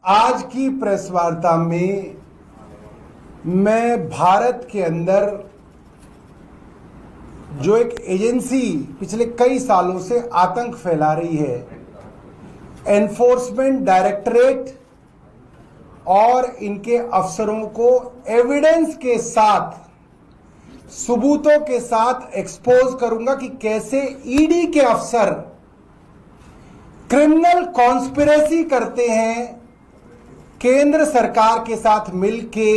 आज की प्रेस वार्ता में मैं भारत के अंदर जो एक एजेंसी पिछले कई सालों से आतंक फैला रही है, एनफोर्समेंट डायरेक्टरेट और इनके अफसरों को एविडेंस के साथ, सबूतों के साथ एक्सपोज करूंगा कि कैसे ईडी के अफसर क्रिमिनल कॉन्स्पिरेसी करते हैं केंद्र सरकार के साथ मिलके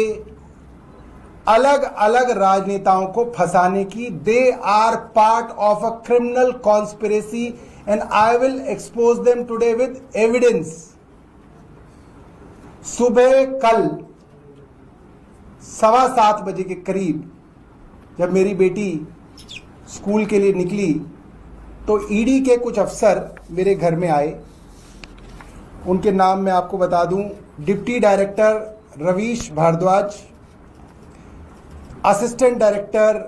अलग अलग राजनेताओं को फंसाने की। They are part of a criminal conspiracy and I will expose them today with evidence. सुबह कल 7:15 बजे के करीब जब मेरी बेटी स्कूल के लिए निकली तो ईडी के कुछ अफसर मेरे घर में आए। उनके नाम मैं आपको बता दूं, deputy director Ravish Bhardwaj, assistant director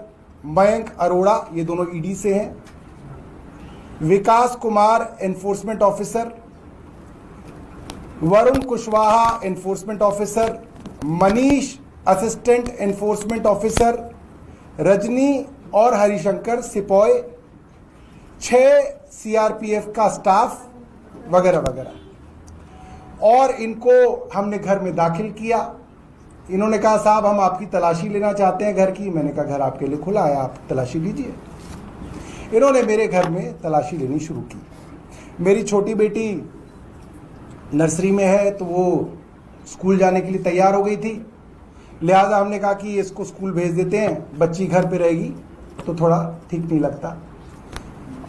Mayank Arora, ये दोनों ईडी से हैं, Vikas Kumar enforcement officer, Varun Kushwaha enforcement officer, Manish assistant enforcement officer, Rajni और हरिशंकर सिपाही, 6 सीआरपीएफ का स्टाफ वगैरह वगैरह। और इनको हमने घर में दाखिल किया। इन्होंने कहा साहब हम आपकी तलाशी लेना चाहते हैं घर की। मैंने कहा घर आपके लिए खुला है, आप तलाशी लीजिए। इन्होंने मेरे घर में तलाशी लेनी शुरू की। मेरी छोटी बेटी नर्सरी में है तो वो स्कूल जाने के लिए तैयार हो गई थी, लिहाजा हमने कहा कि इसको स्कूल भेज देते हैं, बच्ची घर पे रहेगी तो थोड़ा ठीक नहीं लगता।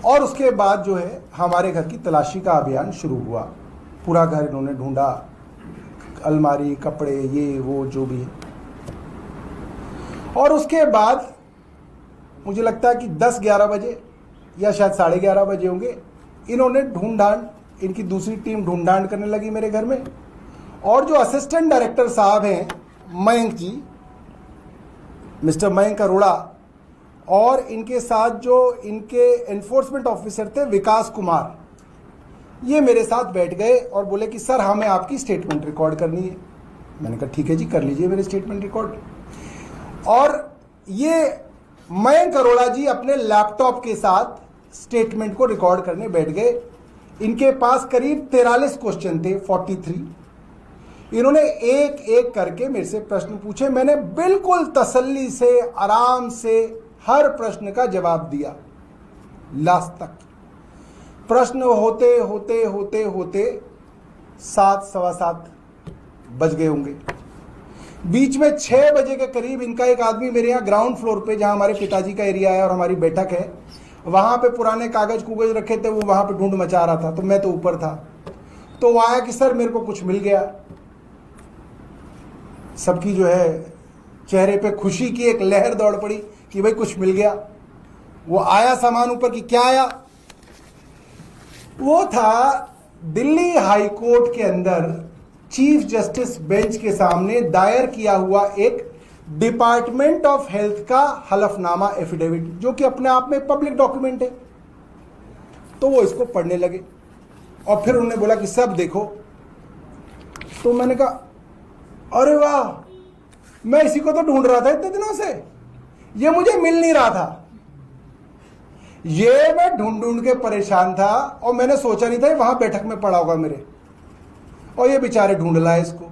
और उसके बाद जो है हमारे घर की तलाशी का अभियान शुरू हुआ। पूरा घर इन्होंने ढूंढा, अलमारी, कपड़े, ये वो जो भी है। और उसके बाद मुझे लगता है कि 10-11 बजे या शायद 11:30 बजे होंगे, इन्होंने ढूंढान, इनकी दूसरी टीम ढूंढान करने लगी मेरे घर में। और जो असिस्टेंट डायरेक्टर साहब हैं मयंक जी, मिस्टर मयंक अरोड़ा, और इनके साथ जो इनके एनफोर्समेंट ऑफिसर थे विकास कुमार, ये मेरे साथ बैठ गए और बोले कि सर हमें आपकी स्टेटमेंट रिकॉर्ड करनी है। मैंने कहा ठीक है जी, कर लीजिए मेरे स्टेटमेंट रिकॉर्ड। और ये मयंक अरोड़ा जी अपने लैपटॉप के साथ स्टेटमेंट को रिकॉर्ड करने बैठ गए। इनके पास करीब 43 क्वेश्चन थे, 43। इन्होंने एक एक करके मेरे से प्रश्न पूछे। मैंने बिल्कुल तसल्ली से, आराम से हर प्रश्न का जवाब दिया लास्ट तक। प्रश्न होते होते होते होते 7, 7:15 बज गए होंगे। बीच में 6 बजे के करीब इनका एक आदमी मेरे यहाँ ग्राउंड फ्लोर पे, जहां हमारे पिताजी का एरिया है और हमारी बैठक है, वहां पे पुराने कागज कुगज रखे थे, वो वहां पे ढूंढ मचा रहा था। तो मैं तो ऊपर था, तो वो आया कि सर मेरे को कुछ मिल गया। सबकी जो है चेहरे पे खुशी की एक लहर दौड़ पड़ी कि भाई कुछ मिल गया। वो आया सामान ऊपर की, क्या आया? वो था दिल्ली हाई कोर्ट के अंदर चीफ जस्टिस बेंच के सामने दायर किया हुआ एक डिपार्टमेंट ऑफ हेल्थ का हलफनामा एफिडेविट, जो कि अपने आप में पब्लिक डॉक्यूमेंट है। तो वो इसको पढ़ने लगे और फिर उन्होंने बोला कि सब देखो। तो मैंने कहा अरे वाह, मैं इसी को तो ढूंढ रहा था इतने दिनों से, ये मुझे मिल नहीं रहा था। ये मैं ढूंढ ढूंढ के परेशान था और मैंने सोचा नहीं था वहां बैठक में पड़ा होगा मेरे, और ये बेचारे ढूंढ लाए इसको।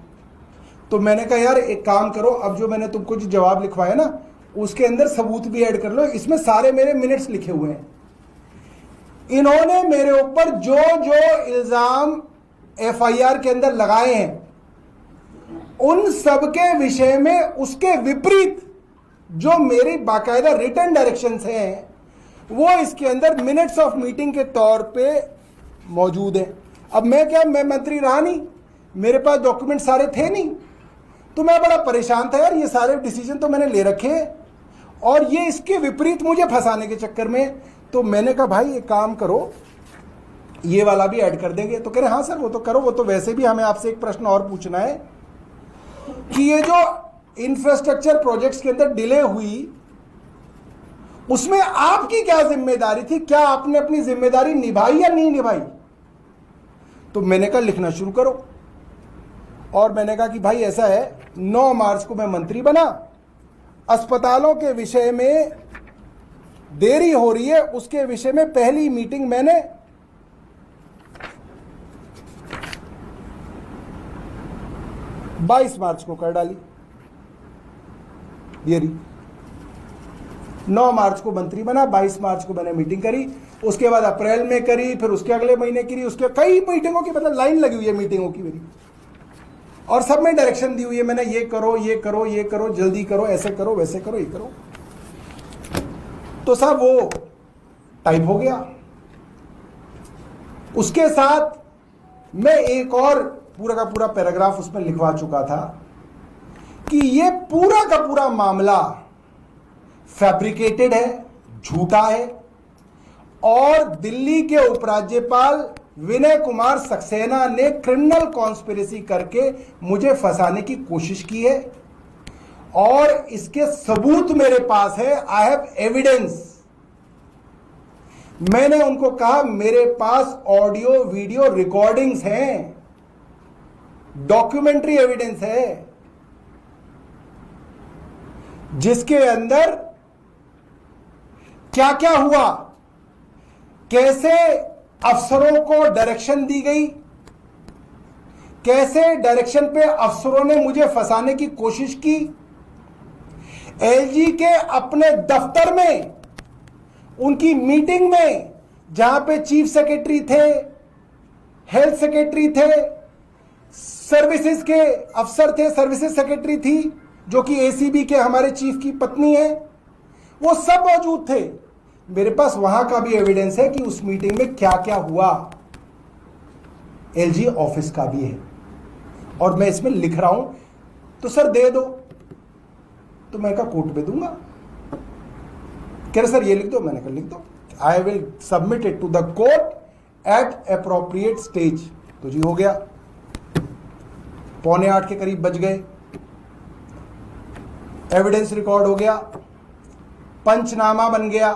तो मैंने कहा यार एक काम करो, अब जो मैंने तुमको जो जवाब लिखवाया ना उसके अंदर सबूत भी ऐड कर लो, इसमें सारे मेरे मिनट्स लिखे हुए हैं। इन्होंने मेरे ऊपर जो जो इल्जाम एफआईआर के अंदर लगाए हैं उन सब के विषय में उसके विपरीत जो मेरी बाकायदा रिटन डायरेक्शंस हैं वो इसके अंदर मिनट्स ऑफ मीटिंग के तौर पे मौजूद है। अब मैं मंत्री रहा नहीं, मेरे पास डॉक्यूमेंट सारे थे नहीं, तो मैं बड़ा परेशान था यार, ये सारे डिसीजन तो मैंने ले रखे और ये इसके विपरीत मुझे फंसाने के चक्कर में। तो मैंने कहा भाई एक काम करो, ये वाला भी ऐड कर देंगे। तो कह रहे हाँ सर वो तो करो, वो तो वैसे भी हमें आपसे एक प्रश्न और पूछना है कि ये जो इंफ्रास्ट्रक्चर प्रोजेक्ट्स के अंदर डिले हुई उसमें आपकी क्या जिम्मेदारी थी, क्या आपने अपनी जिम्मेदारी निभाई या नहीं निभाई? तो मैंने कहा लिखना शुरू करो। और मैंने कहा कि भाई ऐसा है, 9 मार्च को मैं मंत्री बना, अस्पतालों के विषय में देरी हो रही है, उसके विषय में पहली मीटिंग मैंने 22 मार्च को कर डाली। ये रही, 9 मार्च को मंत्री बना, 22 मार्च को मैंने मीटिंग करी, उसके बाद अप्रैल में करी, फिर उसके अगले महीने करी, उसके कई मीटिंगों की मतलब लाइन लगी हुई है मीटिंगों की मेरी, और सब में डायरेक्शन दी हुई है मैंने, ये करो ये करो ये करो, जल्दी करो, ऐसे करो वैसे करो, ये करो। तो साहब वो टाइप हो गया। उसके साथ मैं एक और पूरा का पूरा पैराग्राफ उसमें लिखवा चुका था कि ये पूरा का पूरा मामला फैब्रिकेटेड है, झूठा है, और दिल्ली के उपराज्यपाल विनय कुमार सक्सेना ने क्रिमिनल कॉन्स्पिरेसी करके मुझे फंसाने की कोशिश की है, और इसके सबूत मेरे पास है। I have evidence. मैंने उनको कहा मेरे पास ऑडियो वीडियो रिकॉर्डिंग्स हैं, डॉक्यूमेंट्री एविडेंस है, जिसके अंदर क्या क्या हुआ, कैसे अफसरों को डायरेक्शन दी गई, कैसे डायरेक्शन पे अफसरों ने मुझे फंसाने की कोशिश की। एलजी के अपने दफ्तर में, उनकी मीटिंग में, जहां पे चीफ सेक्रेटरी थे, हेल्थ सेक्रेटरी थे, सर्विसेज के अफसर थे, सर्विसेज सेक्रेटरी थी जो कि एसीबी के हमारे चीफ की पत्नी है, वो सब मौजूद थे। मेरे पास वहां का भी एविडेंस है कि उस मीटिंग में क्या क्या हुआ, एलजी ऑफिस का भी है, और मैं इसमें लिख रहा हूं। तो सर दे दो, तो मैं कहा कोर्ट में दूंगा। कह रहे सर ये लिख दो, मैंने कहा लिख दो, I will submit it to the court at appropriate stage. तो जी हो गया, 7:45 के करीब बज गए, एविडेंस रिकॉर्ड हो गया, पंचनामा बन गया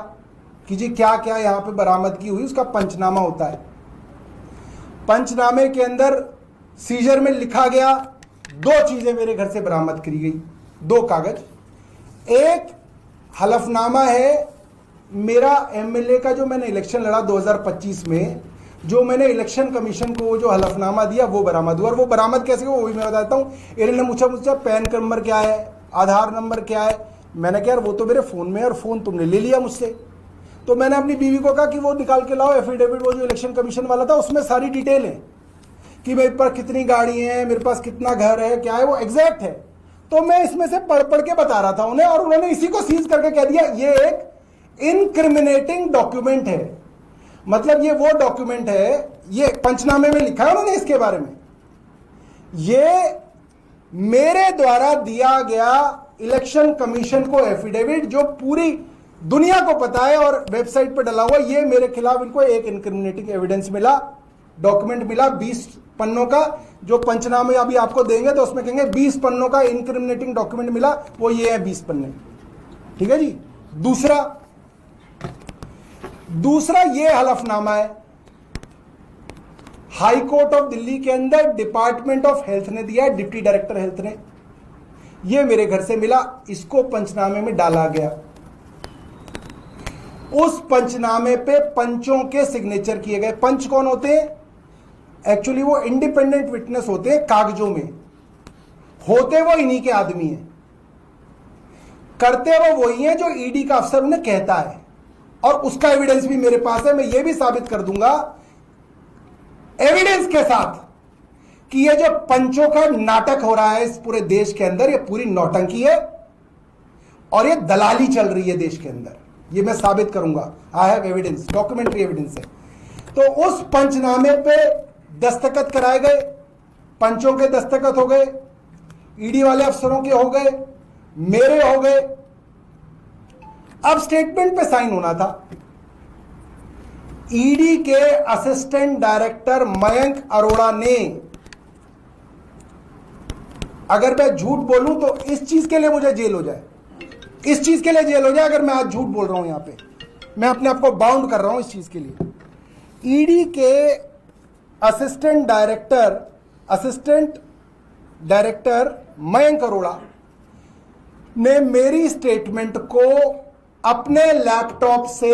कि जी क्या क्या यहां पे बरामदगी हुई, उसका पंचनामा होता है। पंचनामे के अंदर सीजर में लिखा गया 2 चीजें मेरे घर से बरामद करी गई, 2 कागज। एक हलफनामा है मेरा एमएलए का, जो मैंने इलेक्शन लड़ा 2025 में, जो मैंने इलेक्शन कमीशन को जो हलफनामा दिया वो बरामद हुआ। और वो बरामद कैसे हुआ वो भी मैं बताता हूँ। इन्होंने मुझसे पैन नंबर क्या है, आधार नंबर क्या है, मैंने कहा यार वो तो मेरे फ़ोन में है और फ़ोन तुमने ले लिया मुझसे। तो मैंने अपनी बीवी को कहा कि वो निकाल के लाओ एफिडेविट, वो जो इलेक्शन कमीशन वाला था उसमें सारी डिटेल है कि मेरे पास कितनी गाड़ी है, मेरे पास कितना घर है, क्या है, वो एग्जैक्ट है। तो मैं इसमें से पढ़ पढ़ के बता रहा था उन्हें, और उन्होंने इसी को सीज करके कह दिया ये एक इनक्रिमिनेटिंग डॉक्यूमेंट है। मतलब ये वो डॉक्यूमेंट है, ये पंचनामे में लिखा है उन्होंने इसके बारे में, ये मेरे द्वारा दिया गया इलेक्शन कमीशन को एफिडेविट, जो पूरी दुनिया को पता है और वेबसाइट पर डला हुआ, ये मेरे खिलाफ इनको एक इनक्रिमिनेटिंग एविडेंस मिला, डॉक्यूमेंट मिला 20 पन्नों का। जो पंचनामे अभी आपको देंगे तो उसमें कहेंगे 20 पन्नों का इनक्रिमिनेटिंग डॉक्यूमेंट मिला, वो ये है 20 पन्ने। ठीक है जी। दूसरा ये हलफनामा है, हाई कोर्ट ऑफ दिल्ली के अंदर डिपार्टमेंट ऑफ हेल्थ ने दिया, डिप्टी डायरेक्टर हेल्थ ने, ये मेरे घर से मिला, इसको पंचनामे में डाला गया। उस पंचनामे पे पंचों के सिग्नेचर किए गए। पंच कौन होते हैं? एक्चुअली वो इंडिपेंडेंट विटनेस होते हैं, कागजों में होते वो इन्हीं के आदमी हैं, करते वो वही हैं जो ईडी का अफसर उन्हें कहता है, और उसका एविडेंस भी मेरे पास है। मैं ये भी साबित कर दूंगा एविडेंस के साथ कि ये जो पंचों का नाटक हो रहा है इस पूरे देश के अंदर, ये पूरी नौटंकी है और ये दलाली चल रही है देश के अंदर, ये मैं साबित करूंगा। I have evidence, documentary evidence है। तो उस पंचनामे पे दस्तखत कराए गए, पंचों के दस्तखत हो गए, ईडी वाले अफसरों के हो गए, मेरे हो गए। अब स्टेटमेंट पे साइन होना था। ईडी के असिस्टेंट डायरेक्टर मयंक अरोड़ा ने, अगर मैं झूठ बोलूं तो इस चीज के लिए मुझे जेल हो जाए, इस चीज के लिए जेल हो जाए अगर मैं आज झूठ बोल रहा हूं। यहां पे मैं अपने आप को बाउंड कर रहा हूं इस चीज के लिए। ईडी के assistant director, assistant director Mayank Arora ने मेरी स्टेटमेंट को अपने लैपटॉप से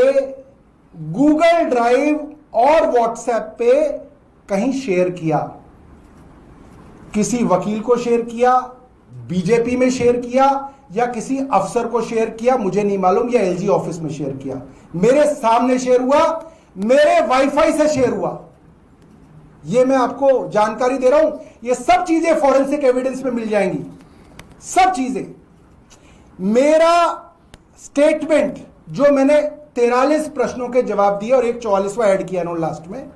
गूगल ड्राइव और व्हाट्सएप पे कहीं शेयर किया, किसी वकील को शेयर किया, बीजेपी में शेयर किया या किसी अफसर को शेयर किया, मुझे नहीं मालूम, या एलजी ऑफिस में शेयर किया। मेरे सामने शेयर हुआ, मेरे वाईफाई से शेयर हुआ। ये मैं आपको जानकारी दे रहा हूं। ये सब चीजें फॉरेंसिक एविडेंस में मिल जाएंगी, सब चीजें। मेरा स्टेटमेंट जो मैंने 43 प्रश्नों के जवाब दिए और एक 44वां ऐड किया इन्होंने लास्ट में,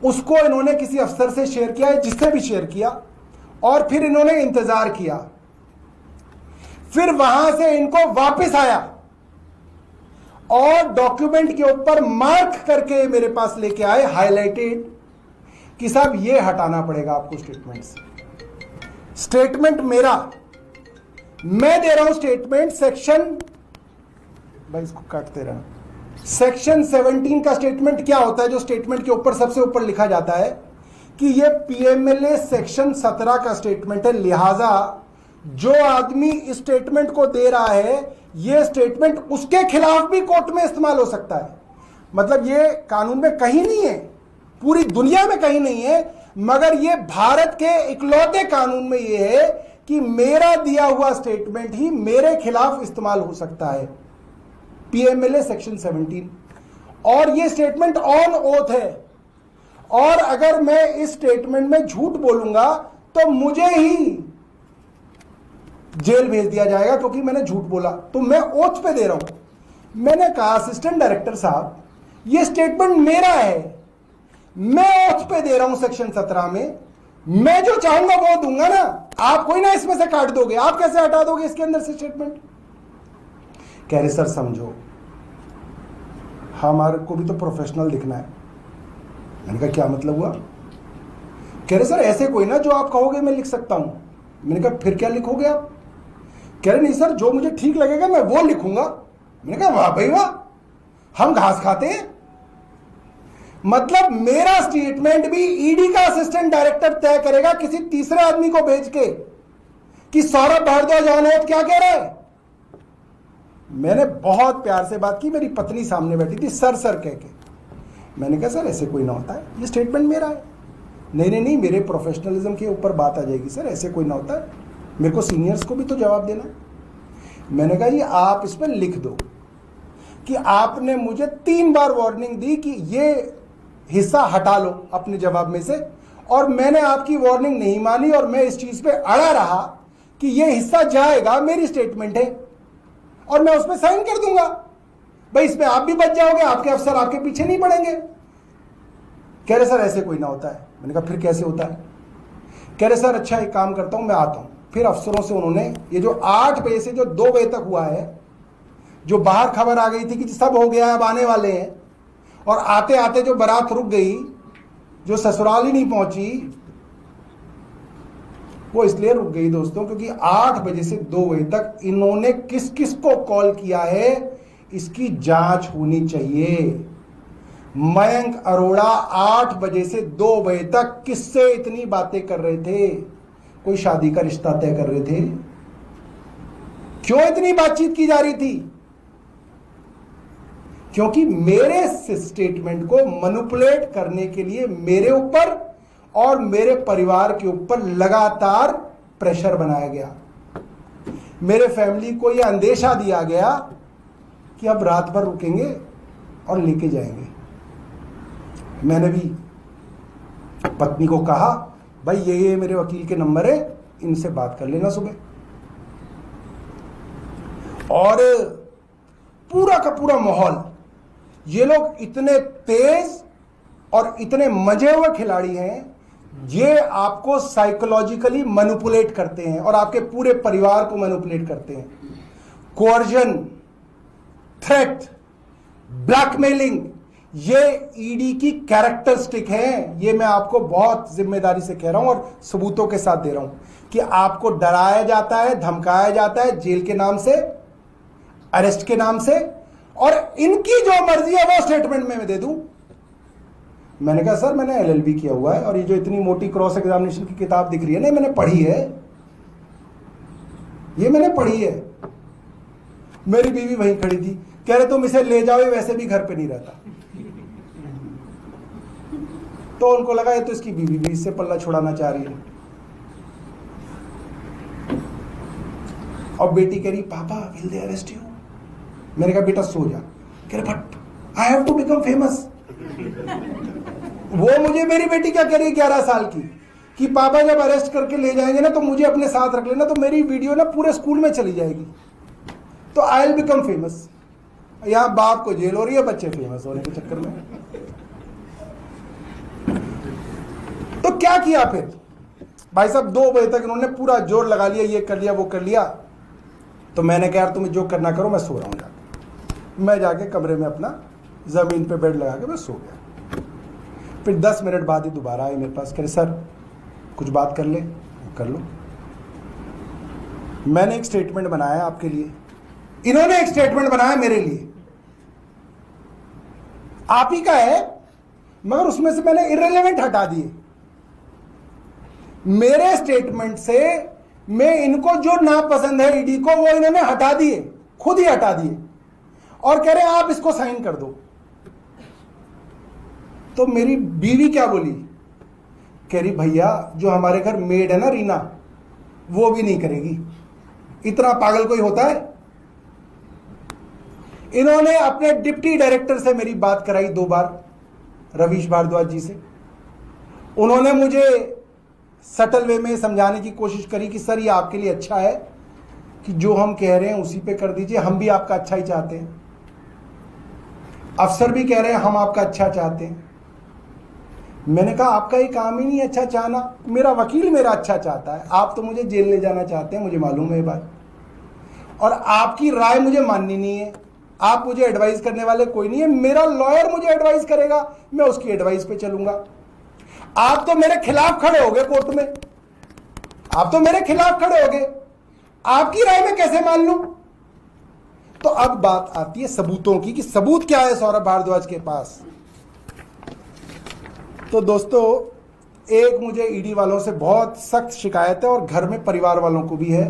उसको इन्होंने किसी अफसर से शेयर किया है, जिससे भी शेयर किया, और फिर इन्होंने इंतजार किया। फिर वहां से इनको वापस आया और डॉक्यूमेंट के ऊपर मार्क करके मेरे पास लेके आए, हाईलाइटेड, कि साहब ये हटाना पड़ेगा आपको स्टेटमेंट से। स्टेटमेंट मेरा, मैं दे रहा हूं स्टेटमेंट सेक्शन, भाई इसको काटते रहा, सेक्शन 17 का स्टेटमेंट क्या होता है, जो स्टेटमेंट के ऊपर सबसे ऊपर लिखा जाता है कि ये पीएमएलए सेक्शन 17 का स्टेटमेंट है, लिहाजा जो आदमी इस स्टेटमेंट को दे रहा है, ये स्टेटमेंट उसके खिलाफ भी कोर्ट में इस्तेमाल हो सकता है। मतलब ये कानून में कहीं नहीं है, पूरी दुनिया में कहीं नहीं है, मगर ये भारत के इकलौते कानून में ये है कि मेरा दिया हुआ स्टेटमेंट ही मेरे खिलाफ इस्तेमाल हो सकता है, पीएमएलए सेक्शन 17। और ये स्टेटमेंट ऑन ओथ है, और अगर मैं इस स्टेटमेंट में झूठ बोलूंगा तो मुझे ही जेल भेज दिया जाएगा, क्योंकि मैंने झूठ बोला। तो मैं ओथ पे दे रहा हूं। मैंने कहा असिस्टेंट डायरेक्टर साहब, ये स्टेटमेंट मेरा है, मैं ओथ पे दे रहा हूं सेक्शन 17 में, मैं जो चाहूंगा वो दूंगा ना, आप कोई ना इसमें से काट दोगे, आप कैसे हटा दोगे इसके अंदर से स्टेटमेंट? कह रहे सर समझो, हमारे को भी तो प्रोफेशनल दिखना है। मैंने कहा क्या मतलब हुआ? कह रहे सर ऐसे कोई ना जो आप कहोगे मैं लिख सकता हूं। मैंने कहा फिर क्या लिखोगे आप? कह रहे नहीं सर, जो मुझे ठीक लगेगा मैं वो लिखूंगा। मैंने कहा वाह भाई वाह, हम घास खाते हैं। मतलब मेरा स्टेटमेंट भी ईडी का असिस्टेंट डायरेक्टर तय करेगा किसी तीसरे आदमी को भेज के कि सौरभ भारद्वाज ऑन क्या कह रहा है। मैंने बहुत प्यार से बात की, मेरी पत्नी सामने बैठी थी, सर सर कह के। मैंने कहा सर ऐसे कोई ना होता है, ये स्टेटमेंट मेरा है। नहीं, मेरे प्रोफेशनलिज्म के ऊपर बात आ जाएगी सर, ऐसे कोई ना होता है, मेरे को सीनियर्स को भी तो जवाब देना है। मैंने कहा ये आप इसमें लिख दो कि आपने मुझे 3 बार वार्निंग दी कि ये हिस्सा हटा लो अपने जवाब में से, और मैंने आपकी वार्निंग नहीं मानी और मैं इस चीज पे अड़ा रहा कि ये हिस्सा जाएगा, मेरी स्टेटमेंट है और मैं उसमें साइन कर दूंगा। भाई इसमें आप भी बच जाओगे, आपके अफसर आपके पीछे नहीं पड़ेंगे। कह रहे सर ऐसे कोई ना होता है। मैंने कहा फिर कैसे होता है? कह रहे सर अच्छा एक काम करता हूं, मैं आता हूं। फिर अफसरों से उन्होंने ये जो 8 बजे से जो 2 बजे तक हुआ है, जो बाहर खबर आ गई थी कि सब हो गया अब आने वाले हैं, और आते आते जो बारात रुक गई, जो ससुराल ही नहीं पहुंची, वो इसलिए रुक गई दोस्तों क्योंकि 8 बजे से 2 बजे तक इन्होंने किस किस को कॉल किया है इसकी जांच होनी चाहिए। मयंक अरोड़ा 8 बजे से 2 बजे तक किससे इतनी बातें कर रहे थे? कोई शादी का रिश्ता तय कर रहे थे? क्यों इतनी बातचीत की जा रही थी? क्योंकि मेरे स्टेटमेंट को मैनिपुलेट करने के लिए मेरे ऊपर और मेरे परिवार के ऊपर लगातार प्रेशर बनाया गया। मेरे फैमिली को यह अंदेशा दिया गया कि अब रात भर रुकेंगे और लेके जाएंगे। मैंने भी पत्नी को कहा भाई ये मेरे वकील के नंबर है, इनसे बात कर लेना सुबह। और पूरा का पूरा माहौल, ये लोग इतने तेज और इतने मजे हुए खिलाड़ी हैं, ये आपको साइकोलॉजिकली मैनिपुलेट करते हैं और आपके पूरे परिवार को मैनिपुलेट करते हैं। कोअर्जन, थ्रेट, ब्लैकमेलिंग, ये ईडी की कैरेक्टरिस्टिक है। ये मैं आपको बहुत जिम्मेदारी से कह रहा हूं और सबूतों के साथ दे रहा हूं कि आपको डराया जाता है, धमकाया जाता है जेल के नाम से, अरेस्ट के नाम से, और इनकी जो मर्जी है वो स्टेटमेंट में मैं दे दूं। मैंने कहा सर मैंने LLB किया हुआ है और ये जो इतनी मोटी क्रॉस एग्जामिनेशन की किताब दिख रही है, नहीं मैंने पढ़ी है, ये मैंने पढ़ी है। मेरी बीवी वहीं खड़ी थी, कह रहे तुम इसे ले जाओ, ये वैसे भी घर पे नहीं रहता। तो उनको लगा ये तो इसकी बीवी भी इससे पल्ला छुड़ाना चाह रही है। और बेटी कह रही पापा विल दे अरेस्ट यू? मैंने कहा बेटा सो जा। कह रहे but I have to become famous. वो मुझे, मेरी बेटी क्या कह रही है 11 साल की, कि पापा जब अरेस्ट करके ले जाएंगे ना तो मुझे अपने साथ रख लेना, तो मेरी वीडियो ना पूरे स्कूल में चली जाएगी, तो आई विल बिकम फेमस। यहां बाप को जेल हो रही है, बच्चे फेमस होने के चक्कर में। तो क्या किया फिर भाई साहब, 2 बजे तक इन्होंने पूरा जोर लगा लिया, ये कर लिया वो कर लिया। तो मैंने कहा यार तुम्हें जो करना करो, मैं सो रहा हूं जाके। मैं जाके कमरे में अपना जमीन पे बेड लगा के मैं सो गया। फिर 10 मिनट बाद ही दोबारा आए मेरे पास, कह रहे सर कुछ बात कर ले। कर लो। मैंने एक स्टेटमेंट बनाया आपके लिए, इन्होंने एक स्टेटमेंट बनाया मेरे लिए, आप ही का है, मगर उसमें से मैंने इररिलेवेंट हटा दिए। मेरे स्टेटमेंट से मैं इनको जो नापसंद है ईडी को, वो इन्होंने हटा दिए, खुद ही हटा दिए, और कह रहे हैं आप इसको साइन कर दो। तो मेरी बीवी क्या बोली, कह रही भैया जो हमारे घर मेड है ना रीना, वो भी नहीं करेगी, इतना पागल कोई होता है। इन्होंने अपने डिप्टी डायरेक्टर से मेरी बात कराई 2 बार, रवीश भारद्वाज जी से। उन्होंने मुझे सटल वे में समझाने की कोशिश करी कि सर ये आपके लिए अच्छा है कि जो हम कह रहे हैं उसी पे कर दीजिए, हम भी आपका अच्छा ही चाहते हैं। अफसर भी कह रहे हैं हम आपका अच्छा चाहते हैं। मैंने कहा आपका ये काम ही नहीं अच्छा चाहना, मेरा वकील मेरा अच्छा चाहता है, आप तो मुझे जेल ले जाना चाहते हैं, मुझे मालूम है ये बात, और आपकी राय मुझे माननी नहीं है। आप मुझे एडवाइस करने वाले कोई नहीं है, मेरा लॉयर मुझे एडवाइस करेगा, मैं उसकी एडवाइस पे चलूंगा। आप तो मेरे खिलाफ खड़े हो गए कोर्ट में, आप तो मेरे खिलाफ खड़े हो गए, आपकी राय में कैसे मान लूं? तो अब बात आती है सबूतों की, कि सबूत क्या है सौरभ भारद्वाज के पास। तो दोस्तों, एक मुझे ईडी वालों से बहुत सख्त शिकायत है और घर में परिवार वालों को भी है।